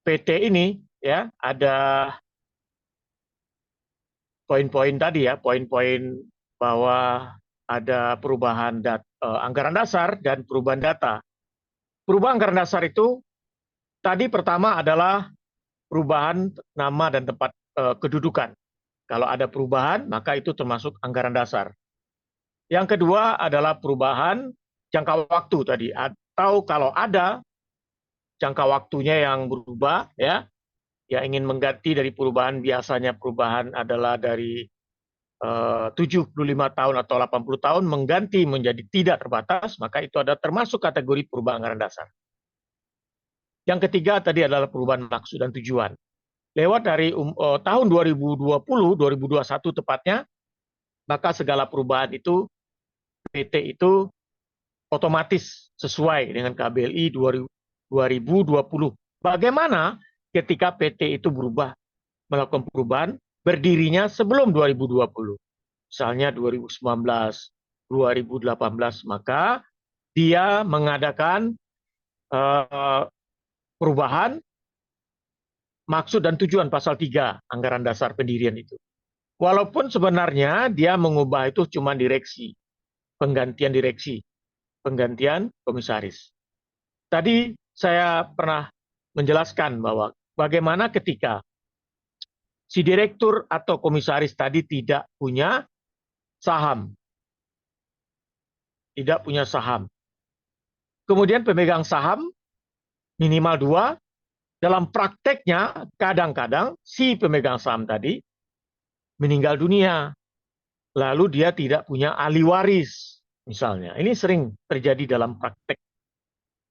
PT ini ya ada poin-poin tadi ya, poin-poin bahwa ada perubahan anggaran dasar dan perubahan data. Perubahan anggaran dasar itu tadi pertama adalah perubahan nama dan tempat kedudukan. Kalau ada perubahan, maka itu termasuk anggaran dasar. Yang kedua adalah perubahan jangka waktu tadi, atau kalau ada jangka waktunya yang berubah, ya ingin mengganti dari perubahan, biasanya perubahan adalah dari 75 tahun atau 80 tahun mengganti menjadi tidak terbatas, maka itu ada termasuk kategori perubahan anggaran dasar. Yang ketiga tadi adalah perubahan maksud dan tujuan. Lewat dari tahun 2020, 2021 tepatnya, maka segala perubahan itu PT itu otomatis sesuai dengan KBLI 2020. Bagaimana ketika PT itu berubah, melakukan perubahan berdirinya sebelum 2020? Misalnya 2019, 2018, maka dia mengadakan perubahan maksud dan tujuan pasal 3 anggaran dasar pendirian itu. Walaupun sebenarnya dia mengubah itu cuma direksi, direksi, penggantian komisaris. Tadi saya pernah menjelaskan bahwa bagaimana ketika si direktur atau komisaris tadi tidak punya saham. Tidak punya saham. Kemudian pemegang saham minimal 2, dalam prakteknya kadang-kadang si pemegang saham tadi meninggal dunia. Lalu dia tidak punya ahli waris misalnya. Ini sering terjadi dalam praktek.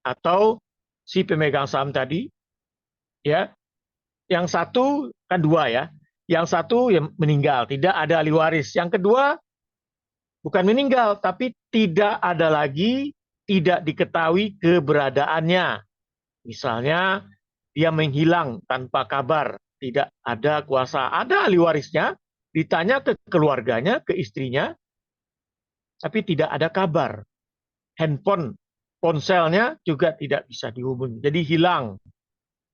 Atau si pemegang saham tadi, ya, yang satu kan 2 ya. Yang satu yang meninggal, tidak ada ahli waris. Yang kedua bukan meninggal, tapi tidak ada lagi, tidak diketahui keberadaannya. Misalnya dia menghilang tanpa kabar, tidak ada kuasa, ada ahli warisnya, ditanya ke keluarganya, ke istrinya, tapi tidak ada kabar. Handphone, ponselnya juga tidak bisa dihubungi, jadi hilang.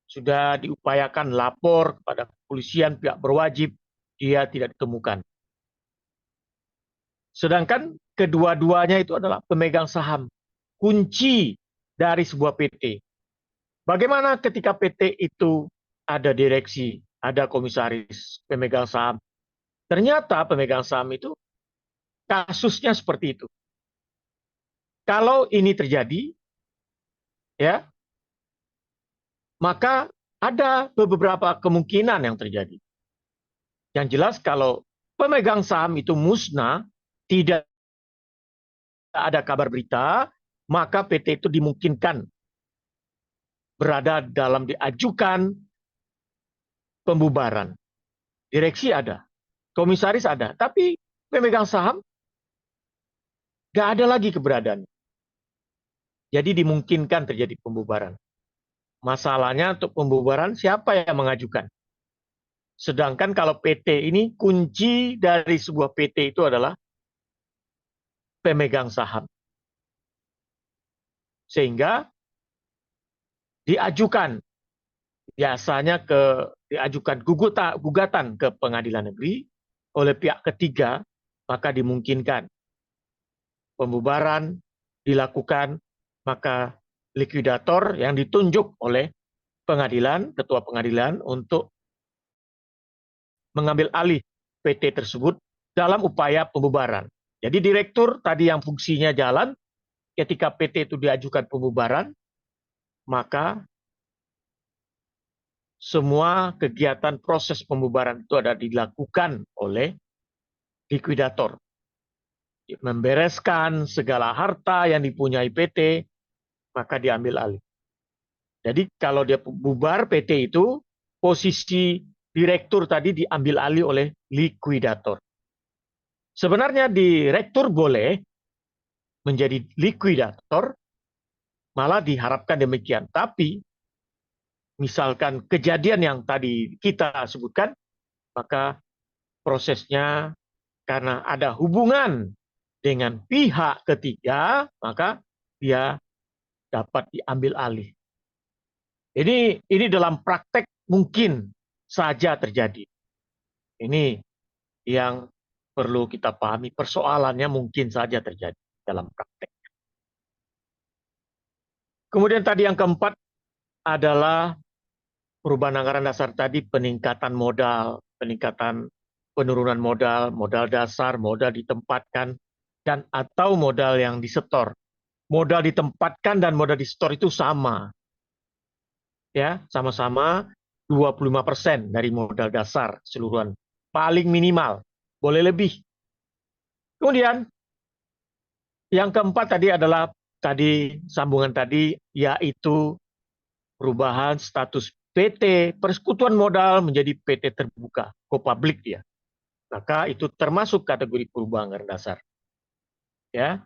Sudah diupayakan lapor kepada kepolisian, pihak berwajib, dia tidak ditemukan. Sedangkan kedua-duanya itu adalah pemegang saham, kunci dari sebuah PT. Bagaimana ketika PT itu ada direksi, ada komisaris, pemegang saham? Ternyata pemegang saham itu kasusnya seperti itu. Kalau ini terjadi, ya, maka ada beberapa kemungkinan yang terjadi. Yang jelas kalau pemegang saham itu musnah, tidak ada kabar berita, maka PT itu dimungkinkan berada dalam diajukan pembubaran. Direksi ada, komisaris ada, tapi pemegang saham nggak ada lagi keberadaan. Jadi dimungkinkan terjadi pembubaran. Masalahnya untuk pembubaran siapa yang mengajukan? Sedangkan kalau PT ini, kunci dari sebuah PT itu adalah pemegang saham. Sehingga diajukan, biasanya diajukan gugatan ke pengadilan negeri oleh pihak ketiga, maka dimungkinkan pembubaran dilakukan, maka likuidator yang ditunjuk oleh pengadilan, ketua pengadilan untuk mengambil alih PT tersebut dalam upaya pembubaran. Jadi direktur tadi yang fungsinya jalan, ketika PT itu diajukan pembubaran, maka semua kegiatan proses pembubaran itu ada dilakukan oleh likuidator. Membereskan segala harta yang dipunyai PT, maka diambil alih. Jadi kalau dia bubar PT itu, posisi direktur tadi diambil alih oleh likuidator. Sebenarnya direktur boleh menjadi likuidator, malah diharapkan demikian. Tapi misalkan kejadian yang tadi kita sebutkan, maka prosesnya karena ada hubungan dengan pihak ketiga, maka dia dapat diambil alih. Ini dalam praktek mungkin saja terjadi. Ini yang perlu kita pahami, persoalannya mungkin saja terjadi dalam praktek. Kemudian tadi yang keempat adalah perubahan anggaran dasar tadi, peningkatan modal, peningkatan penurunan modal, modal dasar, modal ditempatkan, dan atau modal yang disetor. Modal ditempatkan dan modal disetor itu sama. Ya, sama-sama 25% dari modal dasar seluruhan. Paling minimal, boleh lebih. Kemudian yang keempat tadi adalah sambungan tadi, yaitu perubahan status PT Persekutuan Modal menjadi PT terbuka, go public ya. Maka itu termasuk kategori perubahan anggaran dasar. Ya.